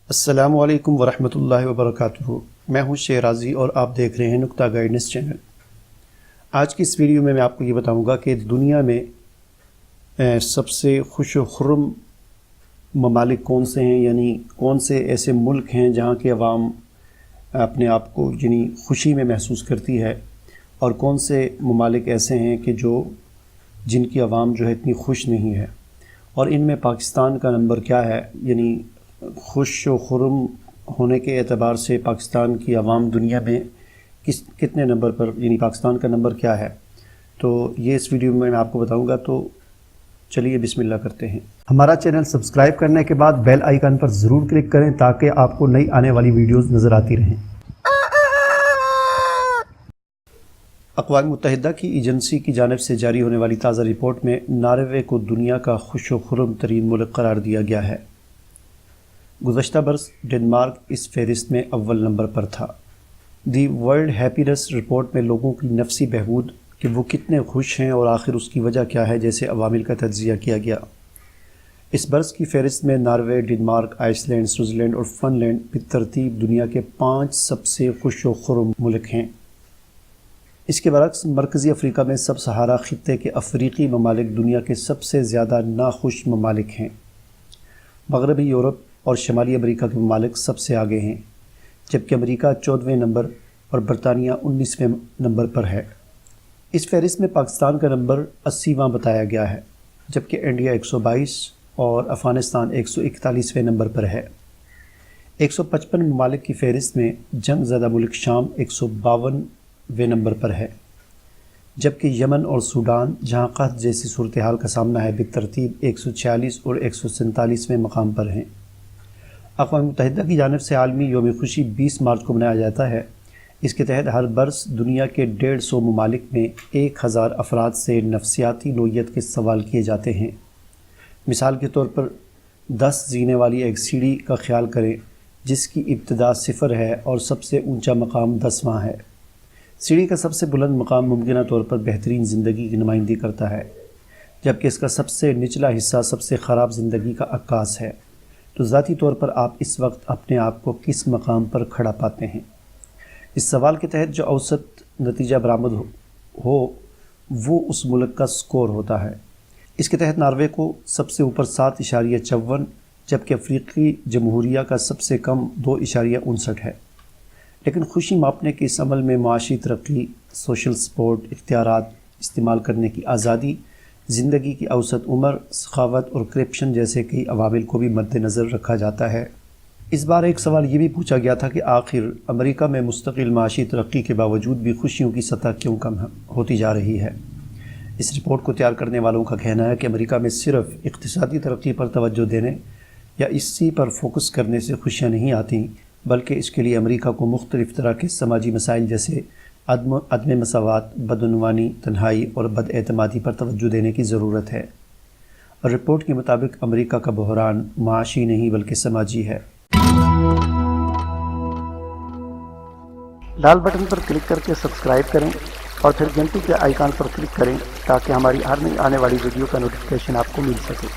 السلام علیکم ورحمۃ اللہ وبرکاتہ۔ میں ہوں شیرازی اور آپ دیکھ رہے ہیں نکتہ گائیڈنس چینل۔ آج کی اس ویڈیو میں آپ کو یہ بتاؤں گا کہ دنیا میں سب سے خوش و خرم ممالک کون سے ہیں، یعنی کون سے ایسے ملک ہیں جہاں کے عوام اپنے آپ کو یعنی خوشی میں محسوس کرتی ہے، اور کون سے ممالک ایسے ہیں کہ جن کی عوام جو ہے اتنی خوش نہیں ہے، اور ان میں پاکستان کا نمبر کیا ہے۔ یعنی خوش و خرم ہونے کے اعتبار سے پاکستان کی عوام دنیا میں کتنے نمبر پر، یعنی پاکستان کا نمبر کیا ہے، تو یہ اس ویڈیو میں آپ کو بتاؤں گا۔ تو چلیے بسم اللہ کرتے ہیں۔ ہمارا چینل سبسکرائب کرنے کے بعد بیل آئیکن پر ضرور کلک کریں تاکہ آپ کو نئی آنے والی ویڈیوز نظر آتی رہیں۔ اقوام متحدہ کی ایجنسی کی جانب سے جاری ہونے والی تازہ رپورٹ میں ناروے کو دنیا کا خوش و خرم ترین ملک قرار دیا گیا ہے۔ گزشتہ برس ڈنمارک اس فہرست میں اول نمبر پر تھا۔ دی ورلڈ ہیپینس رپورٹ میں لوگوں کی نفسی بہبود کہ وہ کتنے خوش ہیں اور آخر اس کی وجہ کیا ہے جیسے عوامل کا تجزیہ کیا گیا۔ اس برس کی فہرست میں Norway, Denmark, Iceland, Switzerland اور فن لینڈ بالترتیب دنیا کے 5 سب سے خوش و خرم ملک ہیں۔ اس کے برعکس مرکزی افریقہ میں سب سہارا خطے کے افریقی ممالک دنیا کے سب سے زیادہ ناخوش ممالک ہیں۔ مغربی یورپ اور شمالی امریکہ کے ممالک سب سے آگے ہیں، جبکہ امریکہ 14ویں نمبر اور برطانیہ 19ویں نمبر پر ہے۔ اس فہرست میں پاکستان کا نمبر 80واں بتایا گیا ہے، جبکہ انڈیا 122 اور افغانستان 141ویں نمبر پر ہے۔ 155 ممالک کی فہرست میں جنگ زدہ ملک شام 152ویں نمبر پر ہے، جبکہ یمن اور سوڈان جہاں قحط جیسی صورتحال کا سامنا ہے بالترتیب 146 اور 147ویں مقام پر ہیں۔ اقوام متحدہ کی جانب سے عالمی یوم خوشی 20 مارچ کو منایا جاتا ہے۔ اس کے تحت ہر برس دنیا کے 150 ممالک میں 1000 افراد سے نفسیاتی نوعیت کے سوال کیے جاتے ہیں۔ مثال کے طور پر 10 زینے والی ایک سیڑھی کا خیال کریں جس کی ابتدا 0 ہے اور سب سے اونچا مقام 10واں ہے۔ سیڑھی کا سب سے بلند مقام ممکنہ طور پر بہترین زندگی کی نمائندگی کرتا ہے، جبکہ اس کا سب سے نچلا حصہ سب سے خراب زندگی کا عکاس ہے۔ تو ذاتی طور پر آپ اس وقت اپنے آپ کو کس مقام پر کھڑا پاتے ہیں؟ اس سوال کے تحت جو اوسط نتیجہ برآمد ہو وہ اس ملک کا سکور ہوتا ہے۔ اس کے تحت ناروے کو سب سے اوپر 7.54، جبکہ افریقی جمہوریہ کا سب سے کم 2.59 ہے۔ لیکن خوشی ماپنے کے اس عمل میں معاشی ترقی، سوشل سپورٹ، اختیارات، استعمال کرنے کی آزادی، زندگی کی اوسط عمر، سخاوت اور کرپشن جیسے کئی عوامل کو بھی مد نظر رکھا جاتا ہے۔ اس بار ایک سوال یہ بھی پوچھا گیا تھا کہ آخر امریکہ میں مستقل معاشی ترقی کے باوجود بھی خوشیوں کی سطح کیوں کم ہوتی جا رہی ہے؟ اس رپورٹ کو تیار کرنے والوں کا کہنا ہے کہ امریکہ میں صرف اقتصادی ترقی پر توجہ دینے یا اسی پر فوکس کرنے سے خوشیاں نہیں آتیں، بلکہ اس کے لیے امریکہ کو مختلف طرح کے سماجی مسائل جیسے عدم مساوات، بدعنوانی، تنہائی اور بد اعتمادی پر توجہ دینے کی ضرورت ہے۔ اور رپورٹ کے مطابق امریکہ کا بحران معاشی نہیں بلکہ سماجی ہے۔ لال بٹن پر کلک کر کے سبسکرائب کریں اور پھر گھنٹی کے آئیکن پر کلک کریں تاکہ ہماری ہر نئی آنے والی ویڈیو کا نوٹیفیکیشن آپ کو مل سکے۔